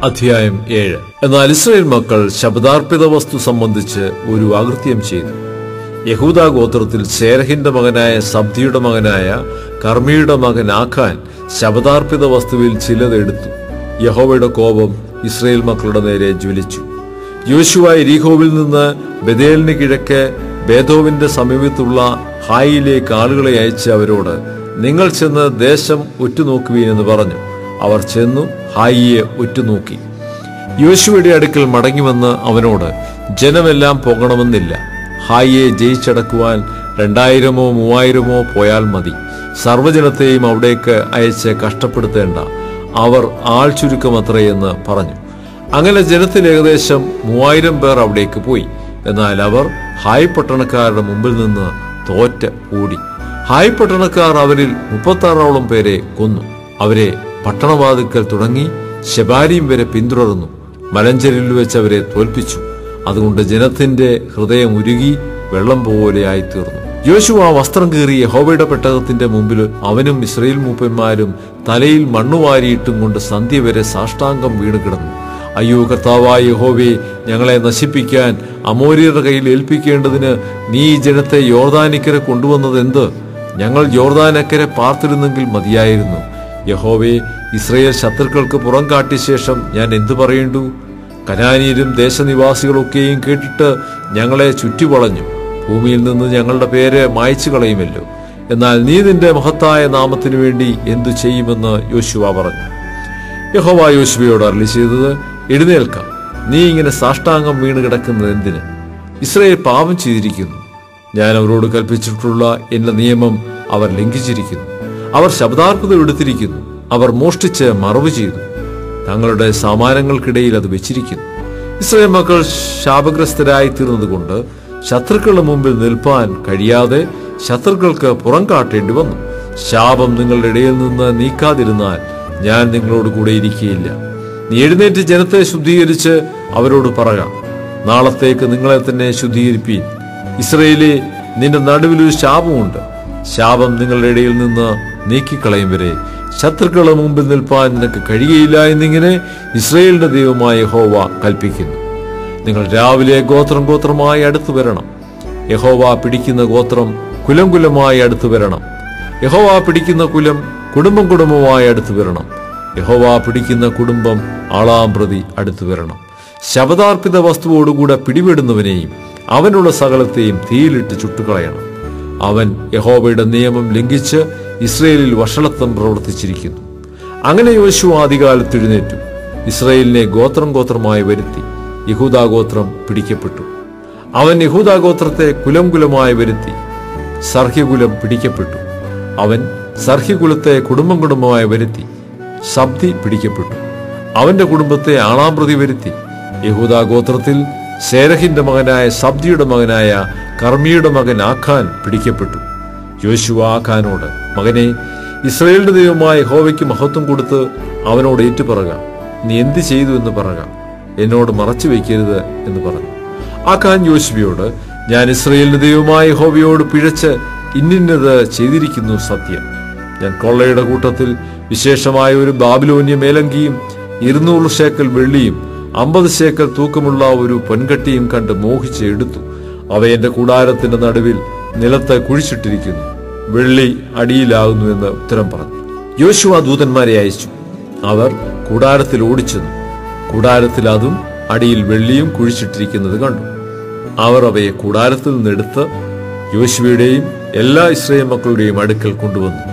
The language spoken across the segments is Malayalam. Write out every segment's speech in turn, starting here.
അധ്യായം 7. എന്നാൽ ഇസ്രായേൽ മക്കൾ ശപഥാർപ്പിത വസ്തു സംബന്ധിച്ച് ഒരു അകൃത്യം ചെയ്തു. യഹൂദാ ഗോത്രത്തിൽ സേരഹിന്റെ മകനായ സബ്ദിയുടെ മകനായ കർമ്മിയുടെ മകൻ ആഖാൻ ശപഥാർപ്പിത വസ്തുവിൽ ചിലത് എടുത്തു. യഹോവയുടെ കോപം ഇസ്രായേൽ മക്കളുടെ നേരെ ജ്വലിച്ചു. യോശുവ യെരിഹോവിൽ നിന്ന് ബേഥേലിന് കിഴക്ക് ബേഥോവിന്റെ സമീപത്തുള്ള ഹായിയിലേക്ക് ആളുകളെ അയച്ച് അവരോട്, നിങ്ങൾ ചെന്ന് ദേശം ഉറ്റുനോക്കുവീൻ എന്ന് പറഞ്ഞു. അവർ ചെന്നു ഹായിയെ ഉറ്റുനോക്കി. യോശുവയുടെ അടുക്കൽ മടങ്ങിവന്ന് അവനോട്, ജനമെല്ലാം പോകണമെന്നില്ല. ഹായിയെ ജയിച്ചടക്കുവാൻ 2000-ഓ 3000-ഓ പോയാൽ മതി. സർവ്വജനത്തെയും അവിടേക്ക് അയച്ച് കഷ്ടപ്പെടുത്തേണ്ട. അവർ ആൾ ചുരുക്കമത്രയെന്ന് പറഞ്ഞു. അങ്ങനെ ജനത്തിൽ ഏകദേശം 3000 പേർ അവിടേക്ക് പോയി. എന്നാൽ അവർ ഹായ് പട്ടണക്കാരുടെ മുമ്പിൽ നിന്ന് തോറ്റ് ഓടി. ഹായ് പട്ടണക്കാർ അവരിൽ 36ഓളം പേരെ കൊന്നു. അവരെ പട്ടണവാതിൽക്കൽ തുടങ്ങി ശെബാരീം വരെ പിന്തുടർന്നു. മലഞ്ചെരിയിൽ വെച്ച് അവരെ തോൽപ്പിച്ചു. അതുകൊണ്ട് ജനത്തിന്റെ ഹൃദയം ഉരുകി വെള്ളം പോലെ ആയിത്തീർന്നു. യോശുവ വസ്ത്രം കീറി യഹോവയുടെ പെട്ടകത്തിന്റെ മുമ്പിൽ അവനും ഇസ്രായേൽ മൂപ്പന്മാരും തലയിൽ മണ്ണുവാരിയിട്ടും കൊണ്ട് സന്ധ്യ വരെ സാഷ്ടാംഗം വീണ് കിടന്നു. അയ്യോ കർത്താവായ യഹോവേ, ഞങ്ങളെ നശിപ്പിക്കാൻ അമോര്യരുടെ കയ്യിൽ ഏൽപ്പിക്കേണ്ടതിന് നീ ഈ ജനത്തെ യോർദാനിക്കരെ കൊണ്ടുവന്നത് എന്ത്? ഞങ്ങൾ യോർദാനക്കരെ പാർത്തിരുന്നെങ്കിൽ മതിയായിരുന്നു. യഹോവേ, ഇസ്രായേൽ ശത്രുക്കൾക്ക് പുറം കാട്ടിയ ശേഷം ഞാൻ എന്തു പറയേണ്ടു? കനാനീയരും ദേശനിവാസികളൊക്കെയും കേട്ടിട്ട് ഞങ്ങളെ ചുറ്റിവളഞ്ഞു. ഭൂമിയിൽ നിന്ന് ഞങ്ങളുടെ പേര് മായ്ച്ചു കളയുമല്ലോ. എന്നാൽ നീ നിന്റെ മഹത്തായ നാമത്തിനു വേണ്ടി എന്തു ചെയ്യുമെന്ന് യോശുവ പറഞ്ഞു. യഹോവ യോശുവയോട് അരുളി ചെയ്തത്, എഴുന്നേൽക്കാം. നീ ഇങ്ങനെ സാഷ്ടാംഗം വീണ് കിടക്കുന്നത് എന്തിന്? ഇസ്രായേൽ പാപം ചെയ്തിരിക്കുന്നു. ഞാൻ അവരോട് കൽപ്പിച്ചിട്ടുള്ള എന്റെ നിയമം അവർ ലംഘിച്ചിരിക്കുന്നു. അവർ ശപഥാർപ്പിതം എടുത്തിരിക്കുന്നു. അവർ മോഷ്ടിച്ച് മറവ് ചെയ്തു. തങ്ങളുടെ സാമാനങ്ങൾക്കിടയിൽ അത് വെച്ചിരിക്കുന്നു. ഇസ്രായേൽ മക്കൾ ശാപഗ്രസ്തരായി തീർന്നതുകൊണ്ട് ശത്രുക്കളുടെ മുമ്പിൽ നിൽപ്പാൻ കഴിയാതെ ശത്രുക്കൾക്ക് പുറം കാട്ടേണ്ടി വന്നു. ശാപം നിങ്ങളുടെ ഇടയിൽ നിന്ന് നീക്കാതിരുന്നാൽ ഞാൻ നിങ്ങളോട് കൂടെ ഇരിക്കുകയില്ല. നീ എഴുന്നേറ്റ് ജനത്തെ ശുദ്ധീകരിച്ച് അവരോട് പറയാം, നാളത്തേക്ക് നിങ്ങളെ തന്നെ ശുദ്ധീകരിപ്പീൻ. ഇസ്രായേലേ, നിന്റെ നടുവിലൊരു ശാപമുണ്ട്. ശാപം നിങ്ങളുടെ ഇടയിൽ നിന്ന് നീക്കിക്കളയും വരെ ശത്രുക്കളുടെ മുമ്പിൽ നിൽപ്പാൻ നിനക്ക് കഴിയുകയില്ല എന്നിങ്ങനെ ഇസ്രായേലിന്റെ ദൈവമായ യഹോവ കൽപ്പിക്കുന്നു. നിങ്ങൾ രാവിലെ ഗോത്രം ഗോത്രമായി അടുത്തു വരണം. യഹോവ പിടിക്കുന്ന ഗോത്രം കുലം കുലമായി അടുത്തു വരണം. യഹോവ പിടിക്കുന്ന കുലം കുടുംബം കുടുംബമായി അടുത്തു വരണം. യഹോവ പിടിക്കുന്ന കുടുംബം ആളാം പ്രതി അടുത്തു വരണം. ശപഥാർപ്പിത വസ്തുവോടുകൂടെ പിടിപെടുന്നവനെയും അവനുള്ള സകലത്തെയും തീയിലിട്ട് ചുട്ടുകളയണം. അവൻ യഹോവയുടെ നിയമം ലംഘിച്ച് ഇസ്രായേലിൽ വഷളത്വം പ്രവർത്തിച്ചിരിക്കുന്നു. അങ്ങനെ യോശുവ ആദികാലത്ത് എഴുന്നേറ്റു ഇസ്രായേലിനെ ഗോത്രം ഗോത്രമായി വരുത്തി. യഹൂദാ ഗോത്രം പിടിക്കപ്പെട്ടു. അവൻ യഹൂദാ ഗോത്രത്തെ കുലം കുലമായി വരുത്തി. സർഹ്യകുലം പിടിക്കപ്പെട്ടു. അവൻ സർഹ്യകുലത്തെ കുടുംബം കുടുംബമായി വരുത്തി. സബ്ദി പിടിക്കപ്പെട്ടു. അവന്റെ കുടുംബത്തെ ആളാം പ്രതി വരുത്തി. യഹൂദാ ഗോത്രത്തിൽ സേരഹിന്റെ മകനായ സബ്ദിയുടെ മകനായ കർമ്മിയുടെ മകൻ ആഖാൻ പിടിക്കപ്പെട്ടു. യോശുവ ആഖാനോട്, മകനെ, ഇസ്രായേലിന്റെ ദൈവമായ യഹോവയ്ക്ക് മഹത്വം കൊടുത്ത് അവനോട് ഏറ്റുപറക. നീ എന്ത് ചെയ്തു എന്ന് പറക. എന്നോട് മറച്ചു വയ്ക്കരുത് എന്ന് പറഞ്ഞു. ആഖാൻ യോശുവയോട്, ഞാൻ ഇസ്രായേലിന്റെ ദൈവമായ യഹോവയോട് പിഴച്ച് ഇന്നിന്നത് ചെയ്തിരിക്കുന്നു സത്യം. ഞാൻ കൊള്ളയുടെ കൂട്ടത്തിൽ വിശേഷമായ ഒരു ബാബിലോന്യ മേലങ്കിയും 200 ശേക്കൽ വെള്ളിയും 50 ശേക്കൽ തൂക്കമുള്ള ഒരു പൊൻകട്ടിയും കണ്ട് മോഹിച്ച് എടുത്തു. അവ എന്റെ കൂടാരത്തിന്റെ നടുവിൽ നിലത്ത് കുഴിച്ചിട്ടിരിക്കുന്നു. വെള്ളി അടിയിലാകുന്നു എന്ന് ഉത്തരം പറഞ്ഞു. യോശുവ ദൂതന്മാരെ അയച്ചു. അവർ കൂടാരത്തിൽ ഓടിച്ചെന്നു. കൂടാരത്തിൽ അതും അടിയിൽ വെള്ളിയും കുഴിച്ചിട്ടിരിക്കുന്നത് കണ്ടു. അവർ അവയെ കൂടാരത്തിൽ നിന്നെടുത്ത് യോശുവയുടെയും എല്ലാ ഇസ്രായേൽ മക്കളുടെയും അടുക്കൽ കൊണ്ടുവന്നു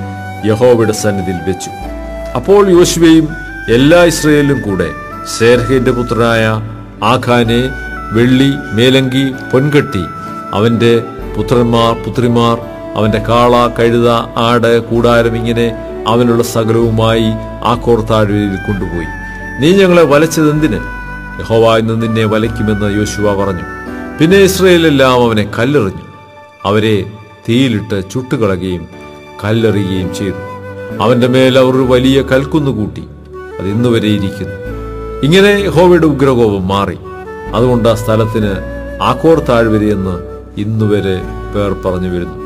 യഹോവയുടെ സന്നിധിയിൽ വെച്ചു. അപ്പോൾ യോശുവയും എല്ലാ ഇസ്രായേലും കൂടെ സേരഹിന്റെ പുത്രനായ ആഖാനെ, വെള്ളി, മേലങ്കി, പൊൻകട്ടി, അവന്റെ പുത്രന്മാർ, പുത്രിമാർ, അവന്റെ കാള, കഴുത, ആട്, കൂടാരം, ഇങ്ങനെ അവനുള്ള സകലവുമായി ആഖോർ താഴ്വരയിൽ കൊണ്ടുപോയി. നീ ഞങ്ങളെ വലച്ചതെന്തിന്? യഹോവ ഇന്ന് നിന്നെ വലയ്ക്കുമെന്ന് യോശുവ പറഞ്ഞു. പിന്നെ ഇസ്രായേലെല്ലാം അവനെ കല്ലെറിഞ്ഞു. അവരെ തീയിലിട്ട് ചുട്ടുകളയുകയും കല്ലെറിയുകയും ചെയ്തു. അവന്റെ മേൽ അവർ ഒരു വലിയ കൽക്കുന്ന് കൂട്ടി. അത് ഇന്നുവരെ ഇരിക്കുന്നു. ഇങ്ങനെ യഹോവയുടെ ഉഗ്രകോപം മാറി. അതുകൊണ്ട് ആ സ്ഥലത്തിന് ആഖോർ താഴ്വരയെന്ന് ഇന്നുവരെ പേർ പറഞ്ഞു വരുന്നു.